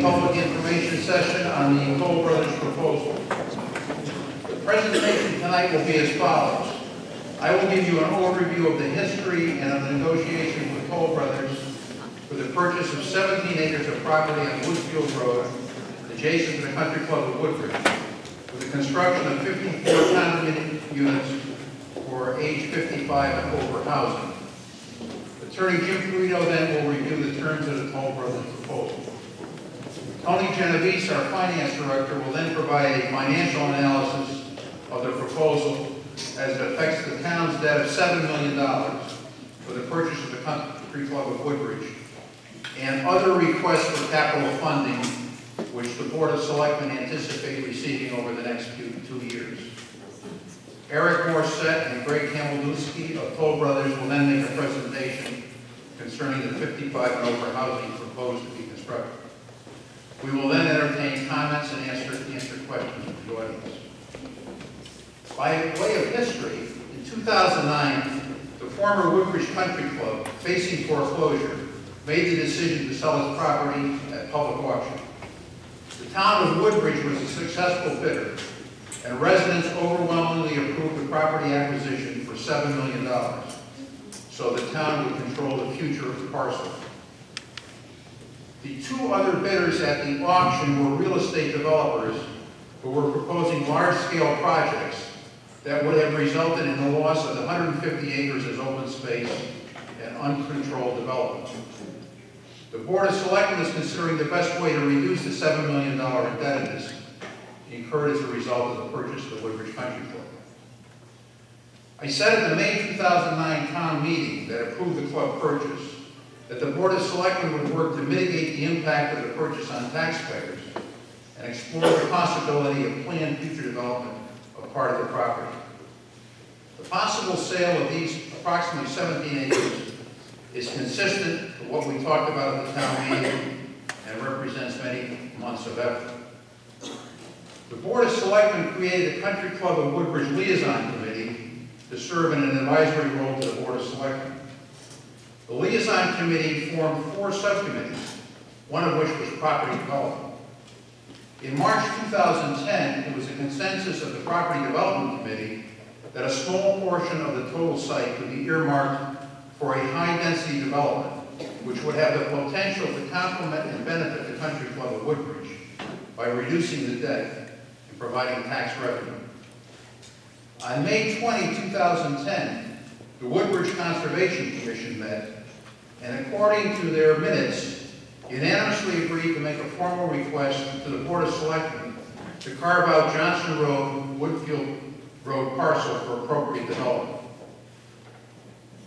public information session on the Toll Brothers proposal. The presentation tonight will be as follows. I will give you an overview of the history and of the negotiations with Toll Brothers for the purchase of 17 acres of property on Woodfield Road, adjacent to the Country Club of Woodbridge, for the construction of 54 condominium units for age 55 and over housing. Attorney Jim Perito then will review the terms of the Toll Brothers proposal. Tony Genovese, our finance director, will then provide a financial analysis of the proposal as it affects the town's debt of $7 million for the purchase of the Country Club of Woodbridge and other requests for capital funding which the Board of Selectmen anticipate receiving over the next 2 years. Eric Morset and Greg Kamaldowski of Toll Brothers will then make a presentation concerning the 55 and over housing proposed to be constructed. We will then entertain comments and answer questions from the audience. By way of history, in 2009, the former Woodbridge Country Club, facing foreclosure, made the decision to sell its property at public auction. The town of Woodbridge was a successful bidder, and residents overwhelmingly approved the property acquisition for $7 million, so the town would control the future of the parcel. The two other bidders at the auction were real estate developers who were proposing large-scale projects that would have resulted in the loss of 150 acres as open space and uncontrolled development. The Board of Selectmen is considering the best way to reduce the $7 million indebtedness incurred as a result of the purchase of the Woodbridge Country Club. I said at the May 2009 town meeting that approved the club purchase that the Board of Selectmen would work to mitigate the impact of the purchase on taxpayers and explore the possibility of planned future development of part of the property. The possible sale of these approximately 17 acres is consistent with what we talked about at the town meeting and represents many months of effort. The Board of Selectmen created a Country Club of Woodbridge Liaison Committee to serve in an advisory role to the Board of Selectmen. The Liaison Committee formed 4 subcommittees, one of which was property development. In March 2010, it was a consensus of the Property Development Committee that a small portion of the total site could be earmarked for a high-density development, which would have the potential to complement and benefit the Country Club of Woodbridge by reducing the debt and providing tax revenue. On May 20, 2010, the Woodbridge Conservation Commission met, and according to their minutes, unanimously agreed to make a formal request to the Board of Selectmen to carve out Johnson Road, Woodfield Road parcel for appropriate development.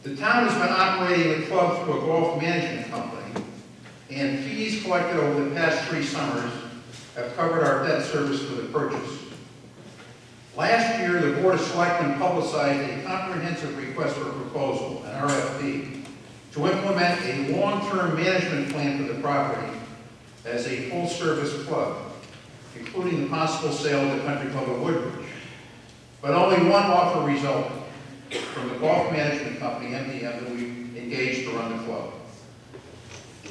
The town has been operating the club through a golf management company, and fees collected over the past 3 summers have covered our debt service for the purchase. Last year, the Board of Selectmen publicized a comprehensive request for proposal, an RFP, to implement a long-term management plan for the property as a full-service club, including the possible sale of the Country Club of Woodbridge. But only one offer resulted from the golf management company, MDM, that we engaged to run the club.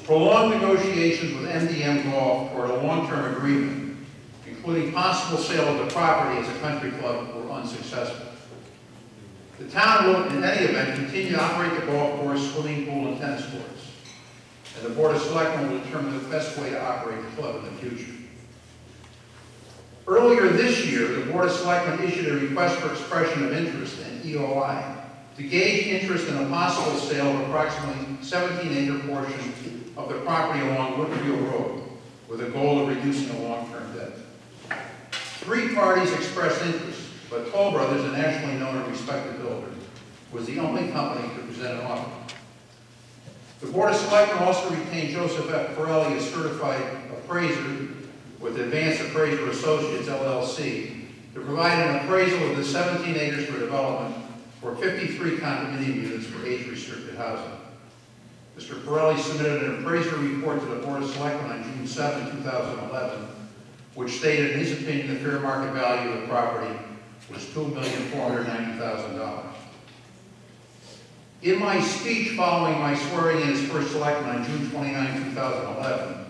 Prolonged negotiations with MDM Golf toward a long-term agreement, including possible sale of the property as a country club, were unsuccessful. The town will, in any event, continue to operate the golf course, swimming pool, and tennis courts, and the Board of Selectmen will determine the best way to operate the club in the future. Earlier this year, the Board of Selectmen issued a request for expression of interest, an EOI, to gauge interest in a possible sale of approximately 17-acre portion of the property along Woodfield Road, with a goal of reducing a long-term debt. 3 parties expressed interest, but Toll Brothers, a nationally known and respected builder, was the only company to present an offer. The Board of Selectmen also retained Joseph F. Pirelli, a certified appraiser with Advanced Appraiser Associates, LLC, to provide an appraisal of the 17 acres for development for 53 condominium units for age-restricted housing. Mr. Pirelli submitted an appraiser report to the Board of Selectmen on June 7, 2011, which stated, in his opinion, the fair market value of the property was $2,490,000. In my speech following my swearing in as First Selectman on June 29, 2011,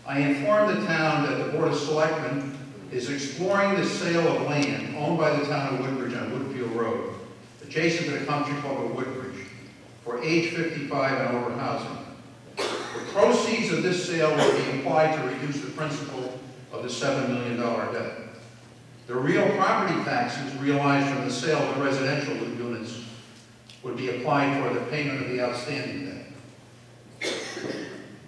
I informed the town that the Board of Selectmen is exploring the sale of land owned by the town of Woodbridge on Woodfield Road, adjacent to the Country Club of Woodbridge, for age 55 and over housing. The proceeds of this sale will be applied to reduce the principal of the $7 million debt. The real property taxes realized from the sale of the residential units would be applied for the payment of the outstanding debt.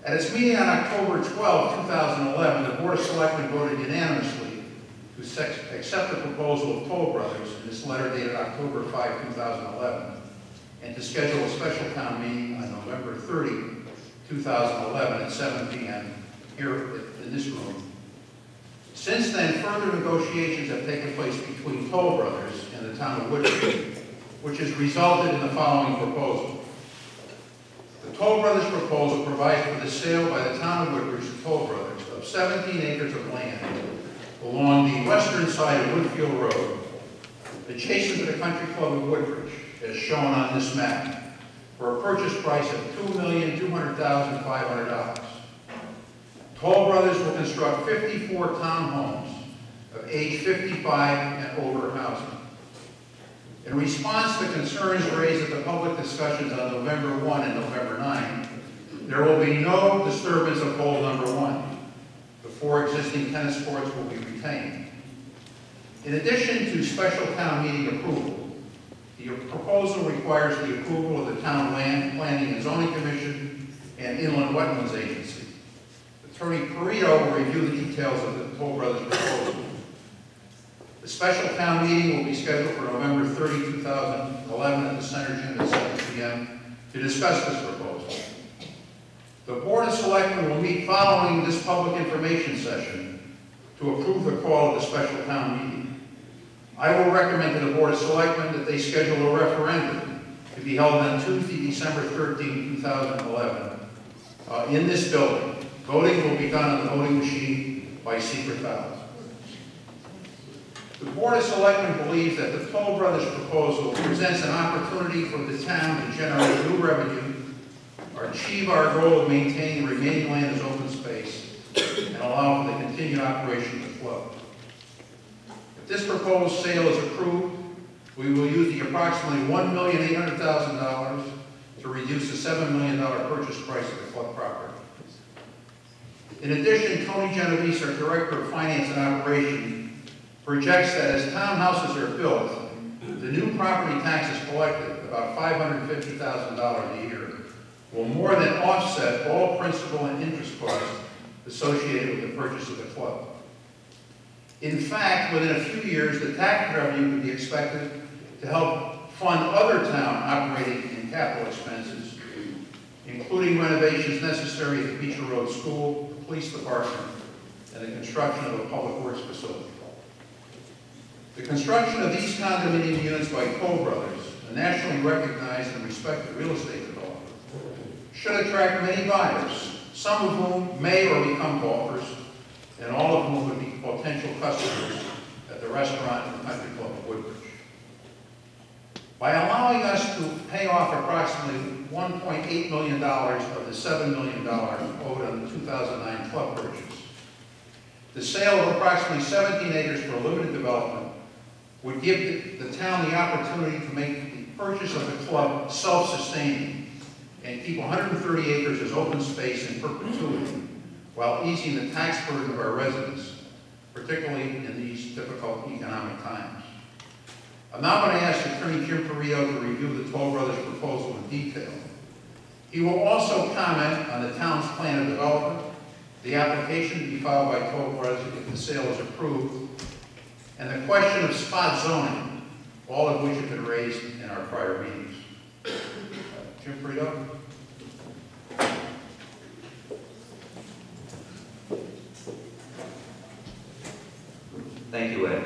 At its meeting on October 12, 2011, the Board of Selectmen voted unanimously to accept the proposal of Toll Brothers in this letter dated October 5, 2011, and to schedule a special town meeting on November 30, 2011 at 7 p.m. here in this room. Since then, further negotiations have taken place between Toll Brothers and the town of Woodbridge, which has resulted in the following proposal. The Toll Brothers proposal provides for the sale by the town of Woodbridge to Toll Brothers of 17 acres of land along the western side of Woodfield Road, adjacent to the Country Club of Woodbridge, as shown on this map, for a purchase price of $2,200,500. Toll Brothers will construct 54 townhomes of age 55 and over housing. In response to concerns raised at the public discussions on November 1 and November 9, there will be no disturbance of pole number 1. The 4 existing tennis courts will be retained. In addition to special town meeting approval, the proposal requires the approval of the Town Land, Planning and Zoning Commission and Inland Wetlands Agency. Attorney Perito will review the details of the Toll Brothers proposal. The special town meeting will be scheduled for November 30, 2011 at the Center Gym at 7 p.m. to discuss this proposal. The Board of Selectmen will meet following this public information session to approve the call of the special town meeting. I will recommend to the Board of Selectmen that they schedule a referendum to be held on Tuesday, December 13, 2011 in this building. Voting will be done on the voting machine by secret ballot. The Board of Selectmen believes that the Toll Brothers proposal presents an opportunity for the town to generate new revenue, or achieve our goal of maintaining the remaining land as open space, and allow for the continued operation of the club. If this proposed sale is approved, we will use the approximately $1,800,000 to reduce the $7 million purchase price of the club property. In addition, Tony Genovese, our Director of Finance and Operation, projects that as townhouses are built, the new property taxes collected, about $550,000 a year, will more than offset all principal and interest costs associated with the purchase of the club. In fact, within a few years, the tax revenue could be expected to help fund other town operating and capital expenses, including renovations necessary at the Beecher Road School, the police department, and the construction of a public works facility. The construction of these condominium units by Toll Brothers, a nationally recognized and respected real estate developer, should attract many buyers, some of whom may or become golfers, and all of whom would be potential customers at the restaurant and Country Club of Woodbridge. By allowing us to pay off approximately $1.8 million of the $7 million owed on the 2009 club purchase, the sale of approximately 17 acres for limited development would give the town the opportunity to make the purchase of the club self-sustaining and keep 130 acres as open space in perpetuity, while easing the tax burden of our residents, particularly in these difficult economic times. I'm now going to ask Attorney Jim Perito to review the Toll Brothers proposal in detail. He will also comment on the town's plan of development, the application to be filed by Toll Brothers if the sale is approved, and the question of spot zoning, all of which have been raised in our prior meetings. Jim Perito. Thank you, Ed.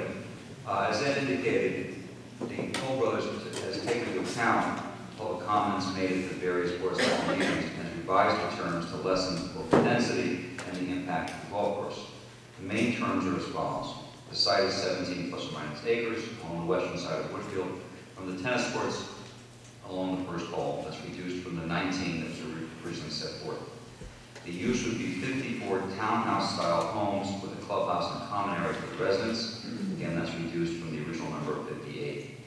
As Ed indicated, the Toll Brothers has taken into account public comments made at the various Board of Selectmen meetings and has revised the terms to lessen both the density and the impact of the golf course. The main terms are as follows. The site is 17 plus or minus acres along the western side of Woodfield. From the tennis courts along the first hole, that's reduced from the 19 that was originally set forth. The use would be 54 townhouse-style homes with a clubhouse and common area for the residents. Again, that's reduced from the original number of 58.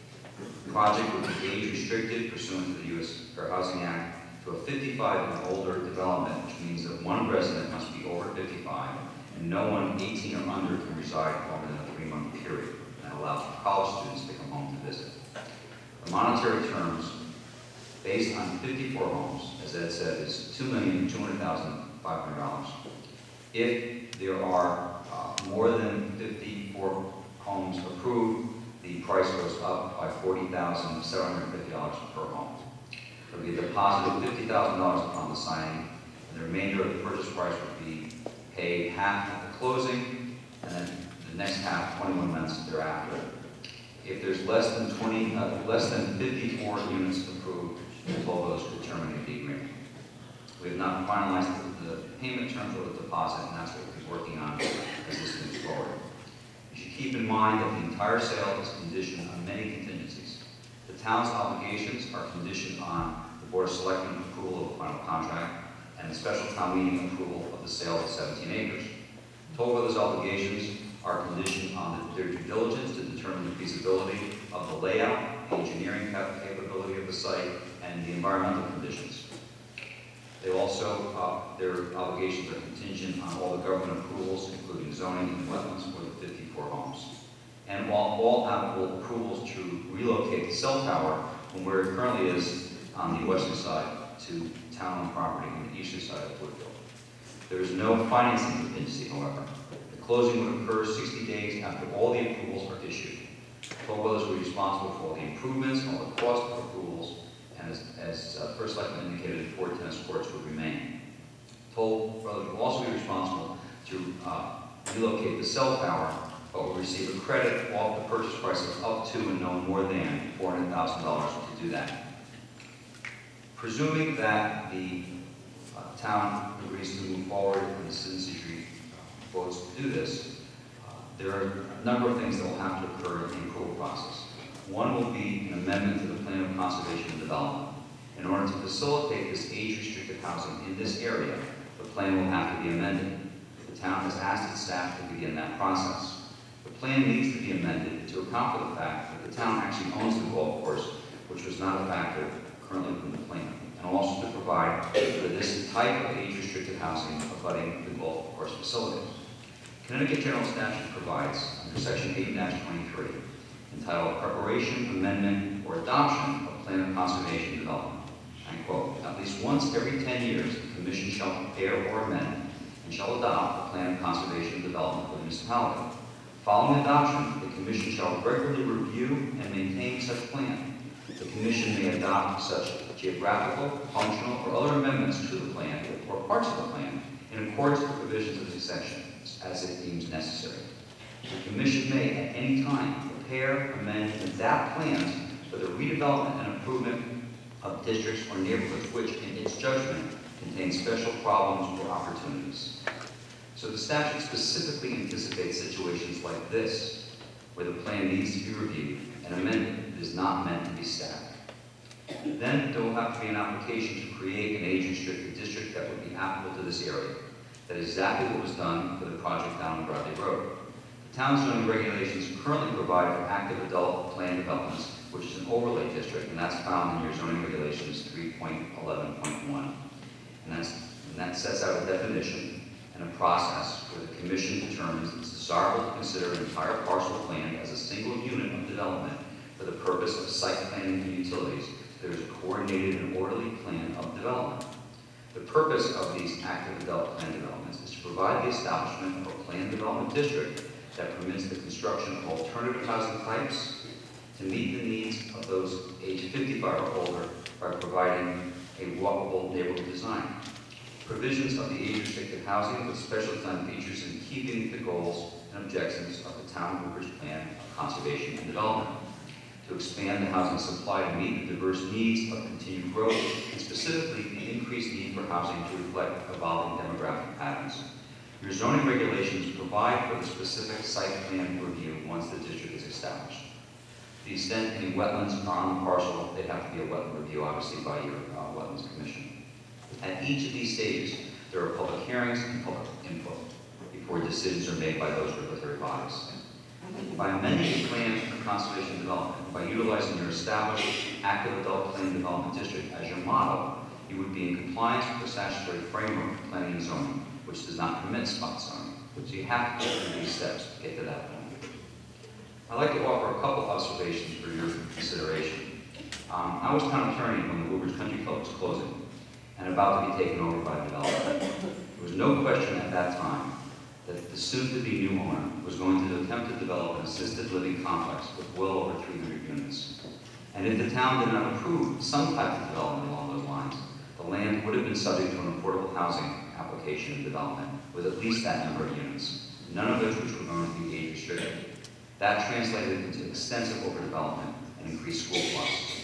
The project would be age-restricted pursuant to the U.S. Fair Housing Act to a 55 and older development, which means that one resident must be over 55 and no one 18 or under can reside longer than a 3-month period. That allows for college students to come home to visit. The monetary terms, based on 54 homes, as Ed said, is $2,200,500. If there are more than 54 homes approved, the price goes up by $40,750 per home. There will be a deposit of $50,000 upon the signing, and the remainder of the purchase price would be paid half at the closing, and then the next half 21 months thereafter. If there's less than 54 units approved, the toll brothers could terminate the agreement. We have not finalized the payment terms or the deposit, and that's what we'll be working on as this moves forward. You should keep in mind that the entire sale is conditioned on many contingencies. The town's obligations are conditioned on the Board of Selectmen approval of the final contract and the special town meeting approval of the sale of 17 acres. Toll brothers' obligations are conditioned on their due diligence to determine the feasibility of the layout, the engineering capability of the site, and the environmental conditions. They also, their obligations are contingent on all the government approvals, including zoning and wetlands for the 54 homes. And while all applicable approvals to relocate the cell tower from where it currently is on the western side to town property on the eastern side of Woodville. There is no financing contingency, however. The closing would occur 60 days after all the approvals are issued. Toll brothers will be responsible for all the improvements and all the cost of approvals, and as First Selectman indicated, 4 tennis courts would remain. Toll brothers will also be responsible to relocate the cell tower, but will receive a credit off the purchase price of up to and no more than $400,000 to do that. Presuming that the town agrees to move forward and the citizenry votes to do this, there are a number of things that will have to occur in the approval process. One will be an amendment to the Plan of Conservation and Development. In order to facilitate this age-restricted housing in this area, the plan will have to be amended. The town has asked its staff to begin that process. The plan needs to be amended to account for the fact that the town actually owns the golf course, which was not a factor currently within the plan, and also to provide for this type of age-restricted housing abutting the golf course facilities. Connecticut General Statute provides, under Section 8-23, entitled Preparation, Amendment, or Adoption of Plan of Conservation and Development. I quote, at least once every 10 years, the Commission shall prepare or amend and shall adopt a Plan of Conservation and Development for the municipality. Following adoption, the Commission shall regularly review and maintain such plan. The Commission may adopt such geographical, functional, or other amendments to the plan or parts of the plan in accordance with the provisions of this section as it deems necessary. The Commission may at any time prepare, amend, and adapt plans for the redevelopment and improvement of districts or neighborhoods which, in its judgment, contain special problems or opportunities. So the statute specifically anticipates situations like this, where the plan needs to be reviewed and amended. It is not meant to be static. Then there will have to be an application to create an age-restricted district that would be applicable to this area. That is exactly what was done for the project down on Bradley Road. The town's zoning regulations currently provide for active adult plan developments, which is an overlay district, and that's found in your zoning regulations 3.11.1. And that sets out a definition and a process where the Commission determines it's desirable to consider an entire parcel of land as a single unit of development for the purpose of site planning and utilities. There is a coordinated and orderly plan of development. The purpose of these active adult plan developments is to provide the establishment of a planned development district that permits the construction of alternative housing types to meet the needs of those aged 55 or older by providing a walkable neighborhood design. Provisions of the age-restricted housing with special design features in keeping the goals and objectives of the Town of Woodbridge Plan of Conservation and Development. To expand the housing supply to meet the diverse needs of continued growth, and specifically the increased need for housing to reflect evolving demographic patterns. Your zoning regulations provide for the specific site plan review once the district is established. To the extent any wetlands are on the parcel, they'd have to be a wetland review, obviously, by your Wetlands Commission. At each of these stages, There are public hearings and public input before decisions are made by those regulatory bodies. By amending the plan for conservation development, by utilizing your established active adult plan development district as your model, you would be in compliance with the statutory framework for planning and zoning, which does not permit spot zoning. So you have to go through these steps to get to that point. I'd like to offer a couple observations for your consideration. I was town attorney when the Woodbridge Country Club was closing and about to be taken over by a developer. There was no question at that time that the soon-to-be new owner was going to attempt to develop an assisted living complex with well over 300 units. And if the town did not approve some type of development along those lines, the land would have been subject to an affordable housing application and development with at least that number of units, none of which were going to be age restricted. That translated into extensive overdevelopment and increased school costs.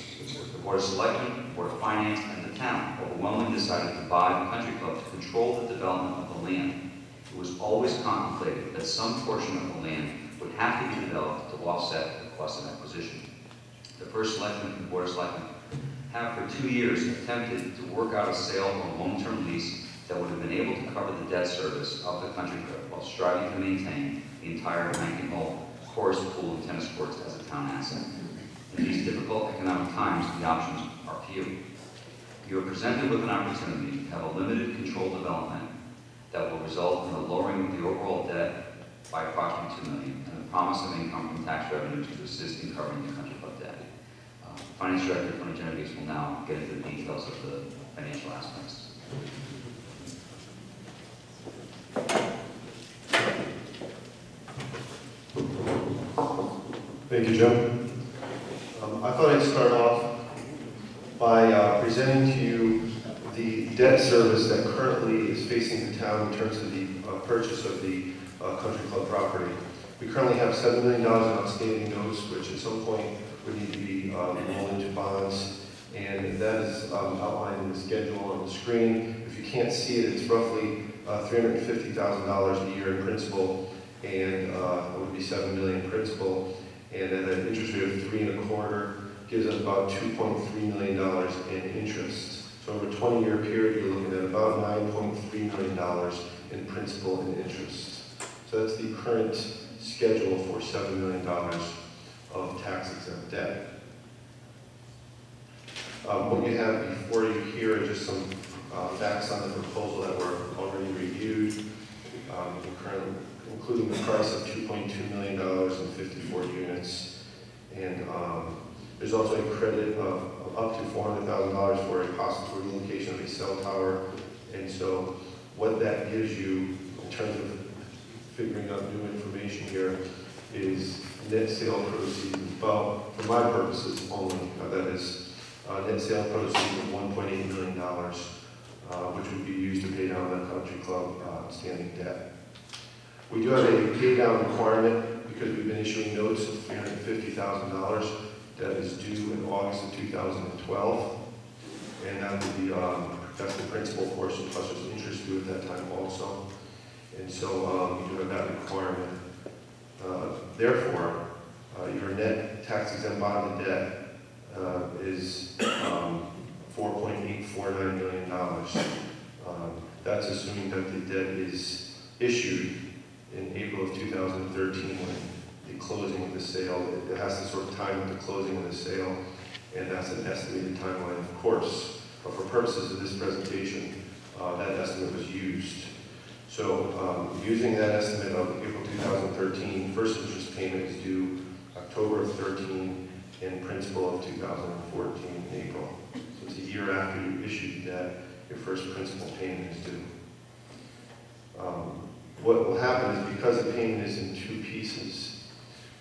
The Board of Selectmen, the Board of Finance, and the town overwhelmingly decided to buy the country club to control the development of the land. It was always contemplated that some portion of the land would have to be developed to offset the cost of acquisition. The First Selectman and the Board of Selectmen have for 2 years attempted to work out a sale or a long-term lease that would have been able to cover the debt service of the country club while striving to maintain the entire 19-hole course, pool, and tennis courts as a town asset. In these difficult economic times, the options are few. You are presented with an opportunity to have a limited controlled development that will result in a lowering of the overall debt by approximately $2 million and the promise of income from tax revenues to assist in covering the country club debt. Finance Director Tony Genovese will now get into the details of the financial aspects. Thank you, Jim. I thought I'd start off by presenting to you the debt service that currently is facing the town in terms of the purchase of the country club property. We currently have $7 million in outstanding notes, which at some point would need to be rolled into bonds, and that is outlined in the schedule on the screen. If you can't see it, it's roughly $350,000 a year in principal, and it would be $7 million principal, and at an interest rate of 3.25% gives us about $2.3 million in interest. So over a 20-year period, you're looking at about $9.3 million in principal and interest. So that's the current schedule for $7 million of tax-exempt debt. What you have before you here are just some facts on the proposal that were already reviewed, including the price of $2.2 million and 54 units. And there's also a credit of up to $400,000 for a possible relocation of a cell tower. And so what that gives you in terms of figuring out new information here is net sale proceeds, well, for my purposes only, that is net sale proceeds of $1.8 million, which would be used to pay down the country club outstanding debt. We do have a pay down requirement because we've been issuing notes of $350,000 that is due in August of 2012, and that would be that's the principal portion plus there's interest due at that time also, and so we do have that requirement. Therefore, your net tax-exempt bond debt is $4.849 million. That's assuming that the debt is issued in April of 2013 when the closing of the sale. It has to sort of time with the closing of the sale, and that's an estimated timeline, of course. But for purposes of this presentation, that estimate was used. So using that estimate of April 2013, first interest payment is due October of 13 and principal of 2014 in April. So it's a year after you issued the debt, your first principal payment is due. What will happen is because the payment is in two pieces,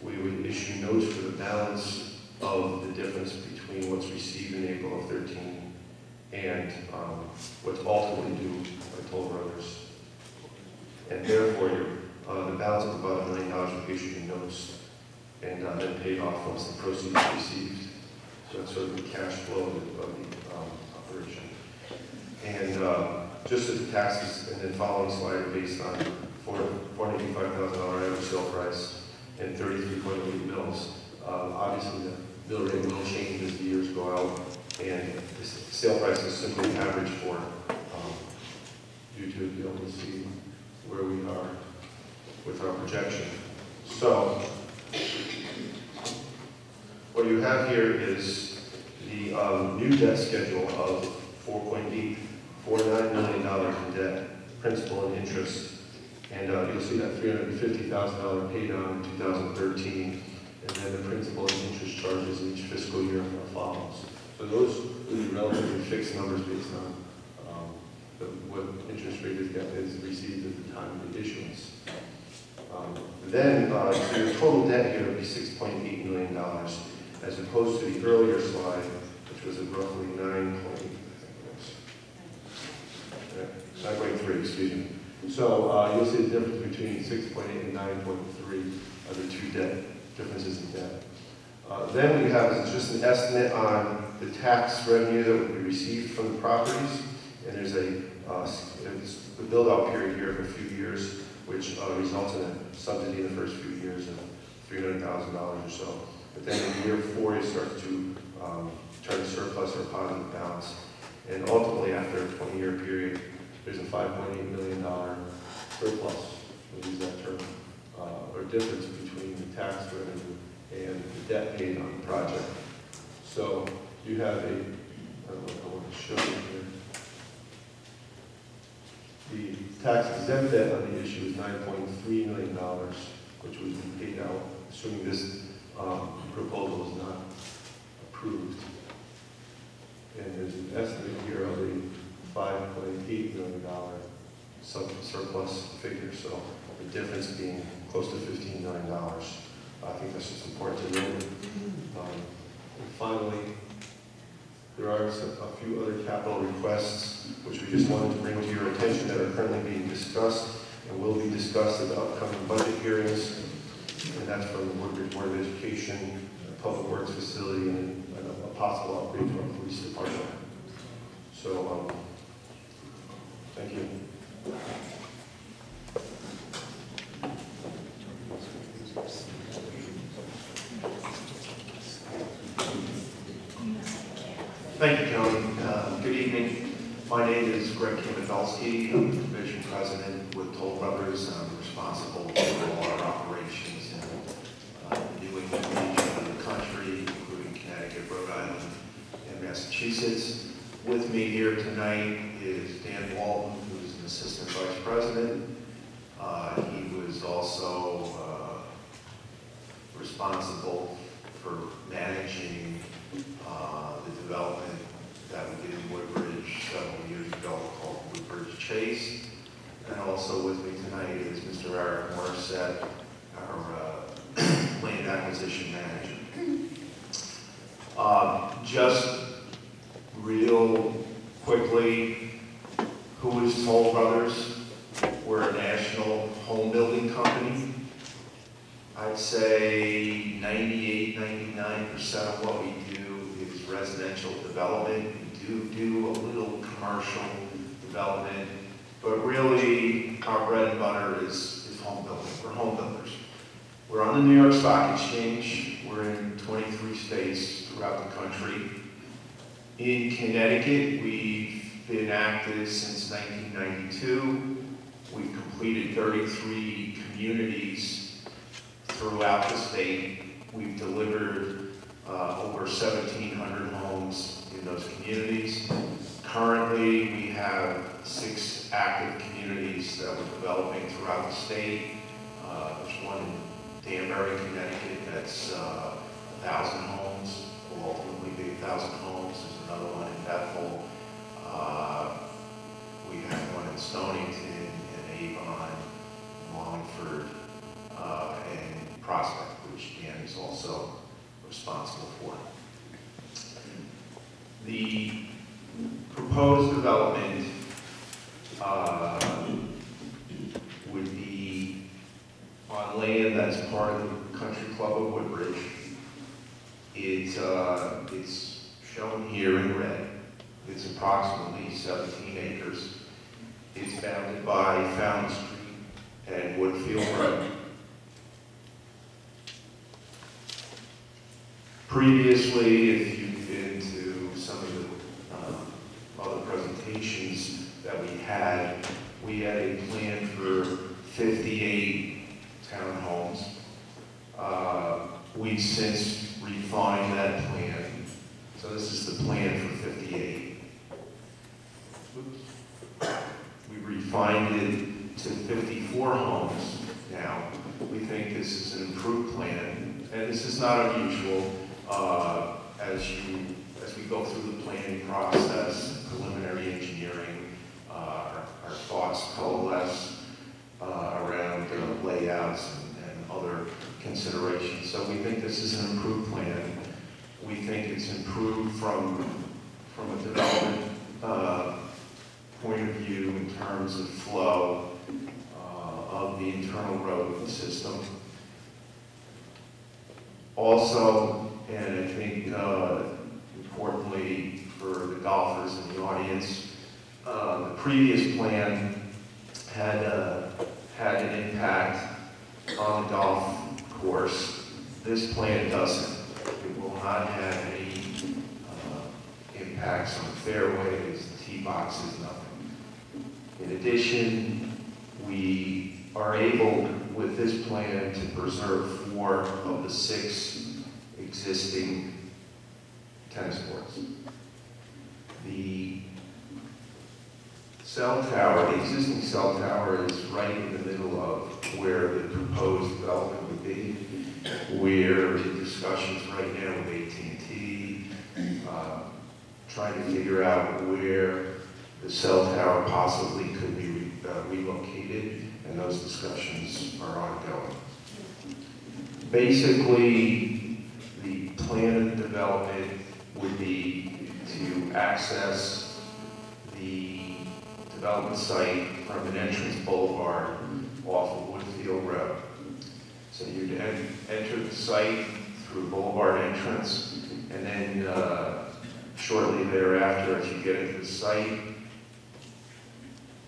we would issue notes for the balance of the difference between what's received in April of 13 and what's ultimately due by toll brothers. And therefore, the balance of about $1 million would be issued in notes and then paid off once the proceeds are received. So it's sort of the cash flow of the operation. And just as the taxes and then following slide are based on $485,000 average sale price and 33.8 mils. Obviously, the mill rate will change as the years go out, and the sale price is simply average for due to be able to see where we are with our projection. So, what you have here is the new debt schedule of $4.849 million in debt, principal and interest. And you'll see that $350,000 pay down in 2013, and then the principal and interest charges in each fiscal year follows. So those will be relatively fixed numbers based on what interest rate is received at the time of the issuance. So your total debt here would be $6.8 million, as opposed to the earlier slide, which was at roughly 9.3, excuse me. So you'll see the difference between 6.8 and 9.3 are the two differences in debt. Then what you have is just an estimate on the tax revenue that would be received from the properties, and there's a build-out period here of a few years, which results in a subsidy in the first few years of $300,000 or so. But then in year 4, it starts to turn a surplus or a positive balance, and ultimately after a 20-year period, there's a $5.8 million surplus, we'll use that term, or difference between the tax revenue and the debt paid on the project. So you have I don't know if I want to show you here. The tax exempt debt on the issue is $9.3 million, which would be paid out, assuming this proposal is not approved. And there's an estimate here of a $5.8 million surplus figure, so the difference being close to $15 million. I think that's just important to note. And finally, there are a few other capital requests which we just wanted to bring to your attention that are currently being discussed and will be discussed at the upcoming budget hearings. And that's from the Woodbridge Board of Education, Public Works Facility, and a possible upgrade to our police department. So, thank you. Thank you, Tony. Good evening. My name is Greg Kamofelsky. I'm the division president with Toll Brothers. I'm responsible for all our operations in the New England region of the country, including Connecticut, Rhode Island, and Massachusetts. With me here tonight is Dan Walton, who is an assistant vice president. He was also responsible for managing the development that we did in Woodbridge several years ago called Woodbridge Chase. And also with me tonight is Mr. Eric Morissette, our land acquisition manager. Just real quickly, who is Toll Brothers? We're a national home building company. I'd say 98, 99% of what we do is residential development. We do a little commercial development, but really our bread and butter is home building. We're home builders. We're on the New York Stock Exchange. We're in 23 states throughout the country. In Connecticut, we've been active since 1992. We've completed 33 communities throughout the state. We've delivered over 1,700 homes in those communities. Currently, we have 6 active communities that we're developing throughout the state. There's one in Danbury, Connecticut, that's 1,000 homes, will ultimately be 1,000 homes. There's another one in Bethel. We have one in Stonington, and Avon, Wallingford, and Prospect, which Dan is also responsible for. The proposed development would be on land that's part of the Country Club of Woodbridge. It's shown here in red. It's approximately 17 acres. It's bounded by Fountain Street and Woodfield Road. Previously, if you've been to some of the other presentations that we had, we had a plan for 58 townhomes. We've since refined that plan. So this is the plan for 58. We refined it to 54 homes now. We think this is an improved plan, and this is not unusual as we go through the planning process, preliminary engineering, our thoughts coalesce around layouts and other considerations. So we think this is an improved plan. We think it's improved from a development point of view in terms of flow of the internal road system. Also, and I think importantly for the golfers in the audience, the previous plan had an impact on the golf course. This plan doesn't. It will not have any impacts on fairways, tee boxes, nothing. In addition, we are able, with this plan, to preserve 4 of the 6 existing tennis courts. The cell tower, the existing cell tower is right in the middle of where the proposed development would be. We're in discussions right now with AT&T, trying to figure out where the cell tower possibly could be relocated, and those discussions are ongoing. Basically, the plan of development would be to access the development site from an entrance boulevard off of Woodfield Road. So you'd enter the site through boulevard entrance, and then shortly thereafter, as you get into the site,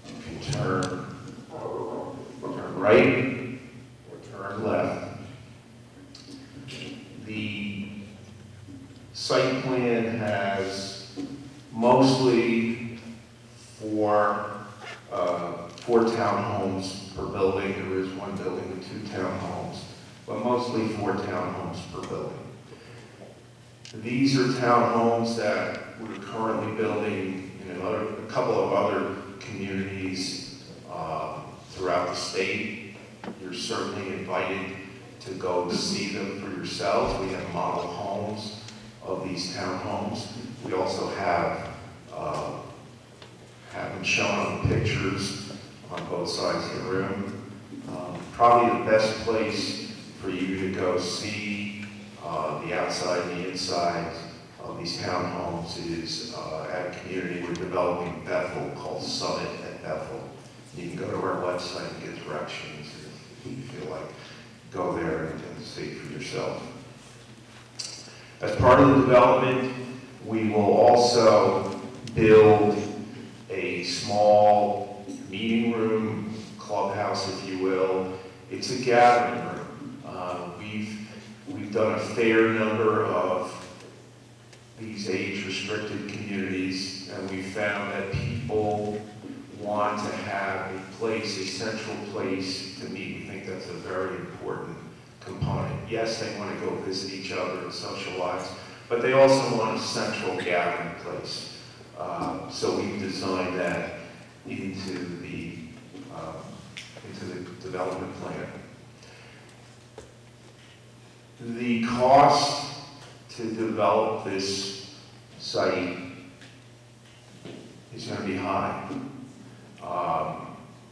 you can turn right or turn left. The site plan has mostly four townhomes per building. There is one building with 2 townhomes, but mostly 4 townhomes per building. These are townhomes that we're currently building in a couple of other communities throughout the state. You're certainly invited to go see them for yourselves. We have model homes of these townhomes. We also have them shown on pictures on both sides of the room. Probably the best place for you to go see the outside and the inside of these townhomes is at a community we're developing in Bethel called Summit at Bethel. You can go to our website and get directions if you feel like. Go there and see it for yourself. As part of the development, we will also build a small meeting room, clubhouse, if you will. It's a gathering room. We've done a fair number of these age-restricted communities, and we found that people want to have a place, a central place to meet. We think that's a very important component. Yes, they want to go visit each other and socialize, but they also want a central gathering place. So we've designed that into the development plan. The cost to develop this site is going to be high.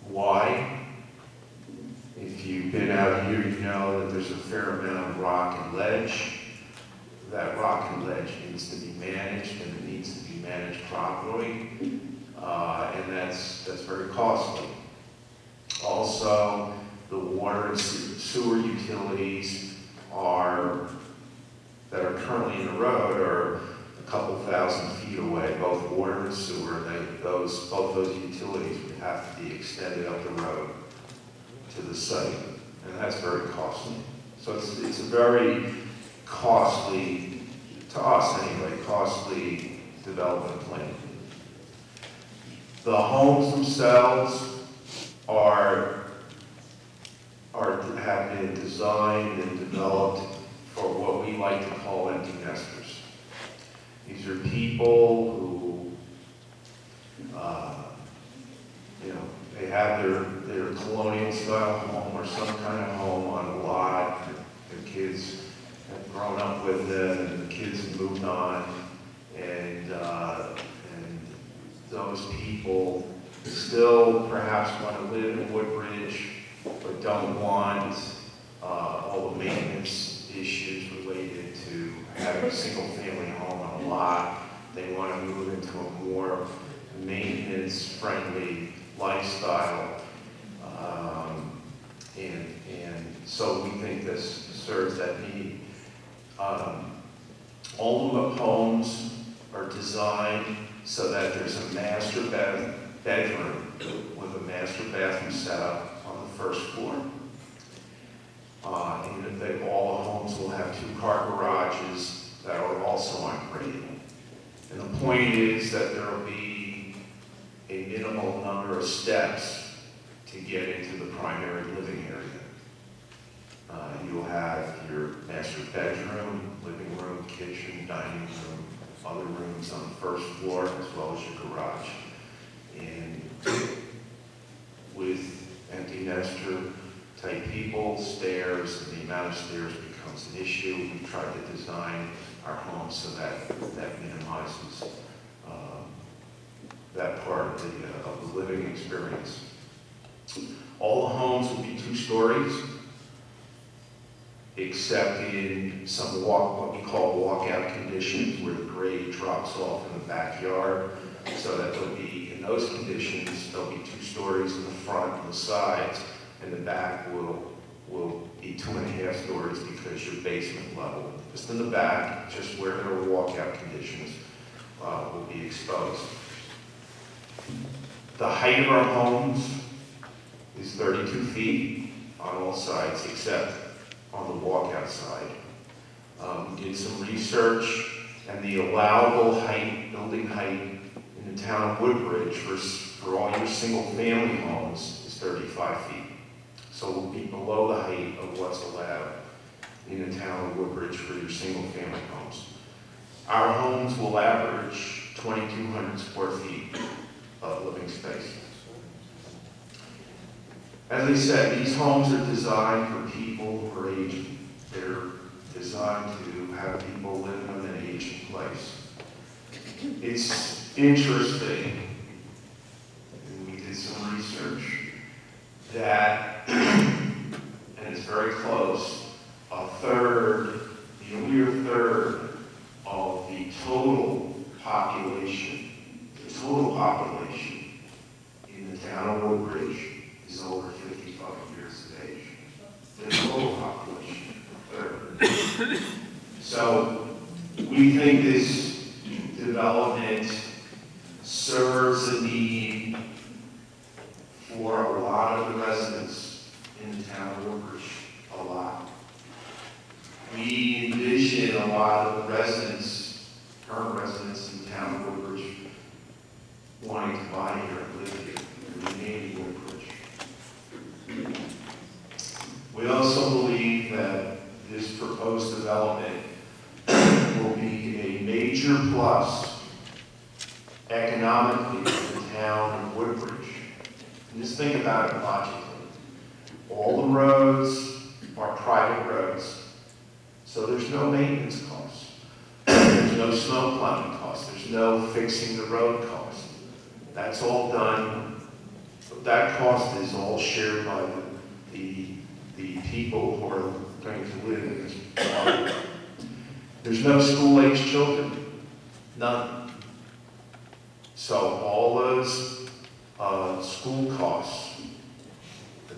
Why? If you've been out here, you know that there's a fair amount of rock and ledge. That rock and ledge needs to be managed, and it needs to be managed properly, and that's very costly. Also, the water and sewer utilities that are currently in the road are a couple thousand feet away, both water and sewer. Both those utilities would have to be extended up the road to the site, and that's very costly. So it's a very costly, to us anyway, costly development plan. The homes themselves have been designed and developed for what we like to call empty nesters. These are people who, they have their colonial style home or some kind of home on a lot. Their kids have grown up with them, and the kids have moved on, and those people still perhaps want to live in Woodbridge, but don't want all the maintenance issues related to having a single-family home on a lot. They want to move into a more maintenance-friendly lifestyle, and so we think this serves that need. All of the homes are designed so that there's a master bedroom with a master bathroom set up on the first floor. And all the homes will have 2-car garages that are also on grade. And the point is that there will be a minimal number of steps to get into the primary living area. You'll have your master bedroom, living room, kitchen, dining room, other rooms on the first floor, as well as your garage. And with empty nester type people, stairs, and the amount of stairs becomes an issue. We've tried to design our homes so that minimizes that part of the living experience. All the homes will be 2 stories, except in some what we call walkout conditions, where the grade drops off in the backyard, so that there'll be, in those conditions, there'll be 2 stories in the front and the sides, and the back will be 2.5 stories because your basement level, just in the back, just where there are walkout conditions, will be exposed. The height of our homes is 32 feet on all sides, except on the walkout side. We did some research, and the allowable height, building height in the town of Woodbridge for all your single-family homes is 35 feet. So we'll be below the height of what's allowed in the town of Woodbridge for your single-family homes. Our homes will average 2,200 square feet of living space. As I said, these homes are designed for people who are aging. They're designed to have people live in an aging place. It's interesting, and we did some research, that, and it's very close, a mere third of the total population in the town of Woodbridge is over 55 years of age. The total population, a third. So we think this development serves a need for a lot of the residents in the town of Woodbridge, a lot. We envision a lot of the residents, current residents in the town of Woodbridge, wanting to buy here and live here and remain in Woodbridge. We also believe that this proposed development will be a major plus economically for the town of Woodbridge. And just think about it logically. All the roads are private roads, so there's no maintenance costs. There's no snow plowing costs. There's no fixing the road costs. That's all done. But that cost is all shared by the people who are going to live in this property. There's no school-age children. None. So all those school costs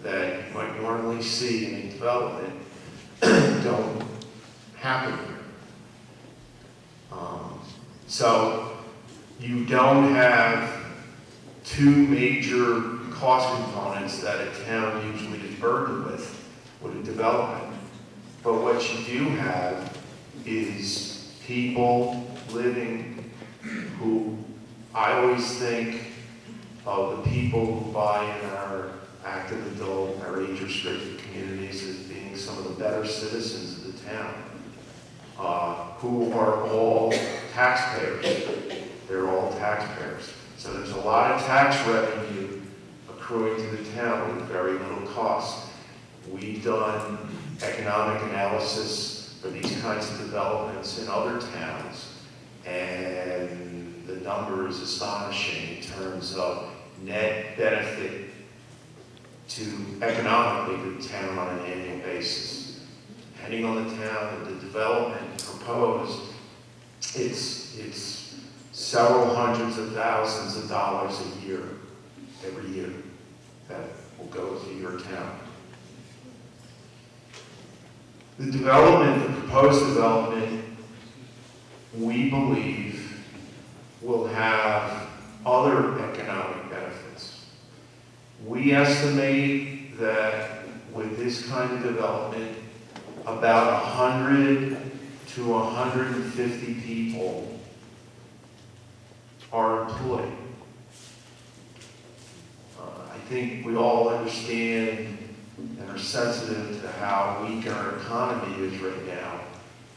that you might normally see in a development don't happen here. So you don't have 2 major cost components that a town usually is burdened with a development. But what you do have is people living who, I always think of the people who buy in active adult, or age-restricted communities as being some of the better citizens of the town, who are all taxpayers. They're all taxpayers. So there's a lot of tax revenue accruing to the town with very little cost. We've done economic analysis for these kinds of developments in other towns, and the number is astonishing in terms of net benefit to economically to the town on an annual basis. Depending on the town and the development proposed, it's several hundreds of thousands of dollars a year, every year, that will go to your town. The development, the proposed development, we believe will have other economic benefits. We estimate that with this kind of development, about 100 to 150 people are employed. I think we all understand and are sensitive to how weak our economy is right now.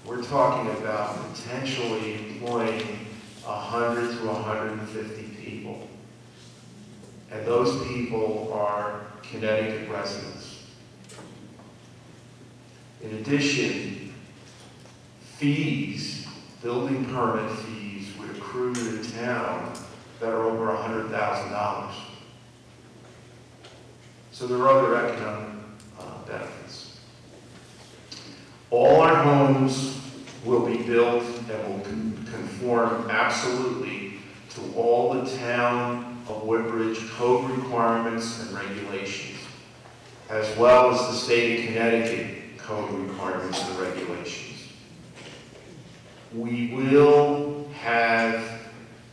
We're talking about potentially employing 100 to 150 people. And those people are Connecticut residents. In addition, fees, building permit fees, would accrue to the town that are over $100,000. So there are other economic benefits. All our homes will be built and will conform absolutely to all the town of Woodbridge code requirements and regulations, as well as the state of Connecticut code requirements and regulations. We will have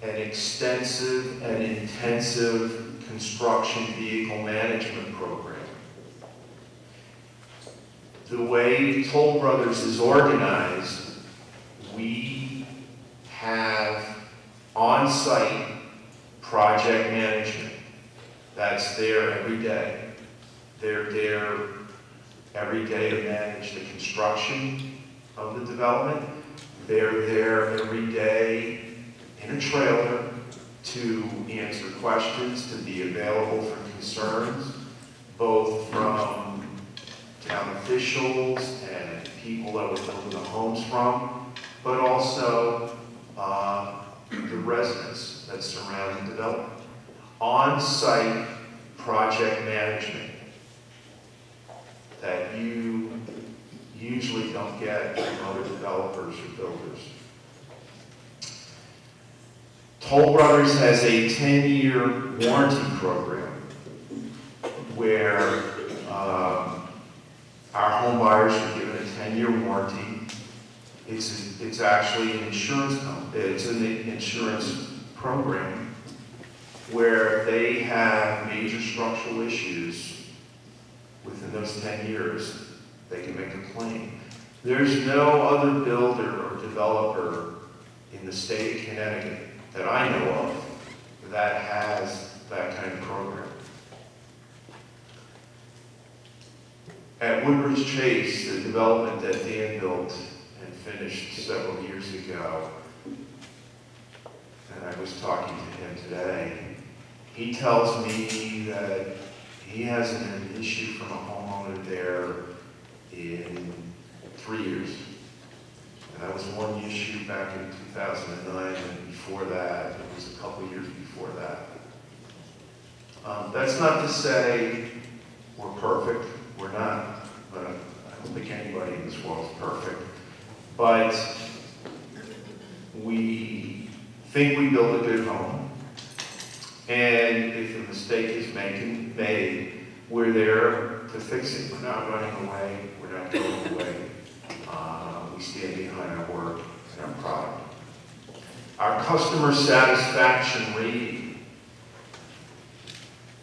an extensive and intensive construction vehicle management program. The way Toll Brothers is organized, we have on-site project management. That's there every day. They're there every day to manage the construction of the development. They're there every day in a trailer to answer questions, to be available for concerns, both from town officials and people that we're building the homes from, but also the residents that surround the development. On-site project management that you usually don't get from other developers or builders. Toll Brothers has a 10-year warranty program where our home buyers are given a 10-year warranty. It's actually an insurance company. It's an insurance program where they have major structural issues within those 10 years, they can make a claim. There's no other builder or developer in the state of Connecticut that I know of that has that kind of program. At Woodbridge Chase, the development that Dan built and finished several years ago, and I was talking to him today, he tells me that he hasn't had an issue from a homeowner there in 3 years. And that was one issue back in 2009, and before that, it was a couple years before that. That's not to say we're perfect. We're not. But I don't think anybody in this world is perfect. But we think we built a good home. And if a mistake is made, we're there to fix it. We're not running away. We're not going away. We stand behind our work and our product. Our customer satisfaction rating,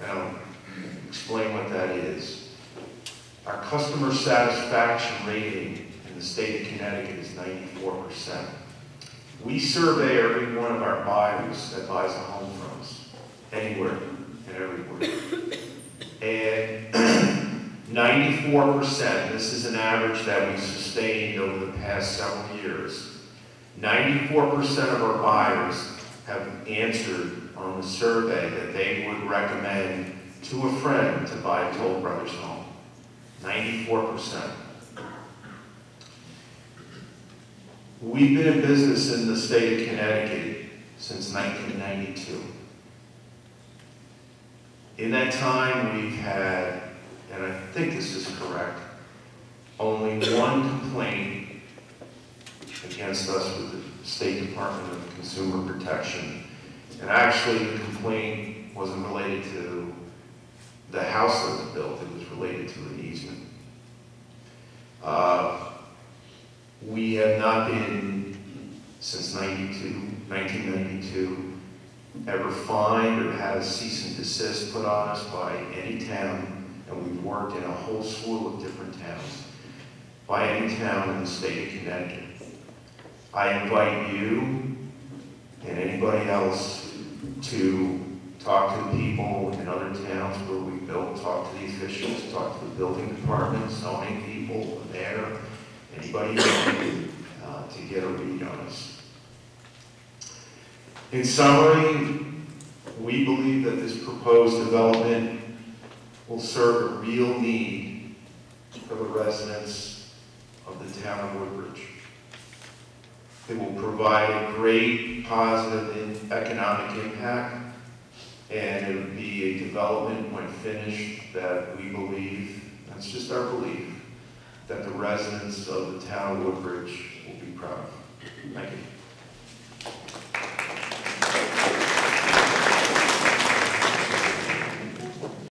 and I'll explain what that is. Our customer satisfaction rating in the state of Connecticut is 94%. We survey every one of our buyers that buys a home from us, anywhere and everywhere. And 94%, this is an average that we sustained over the past several years, 94% of our buyers have answered on the survey that they would recommend to a friend to buy a Toll Brothers home. 94%. We've been in business in the state of Connecticut since 1992. In that time, we've had, and I think this is correct, only one complaint against us with the State Department of Consumer Protection. And actually, the complaint wasn't related to the house that was built, it was related to an easement. We have not been, since 1992, ever fined or had a cease and desist put on us by any town, and we've worked in a whole slew of different towns, by any town in the state of Connecticut. I invite you and anybody else to talk to the people in other towns where we built, talk to the officials, talk to the building department, zoning people, the mayor, anybody to get a read on us. In summary, we believe that this proposed development will serve a real need for the residents of the town of Woodbridge. It will provide a great positive economic impact, and it would be a development when finished that we believe, that's just our belief, that the residents of the town of Woodbridge will be proud of. Thank you.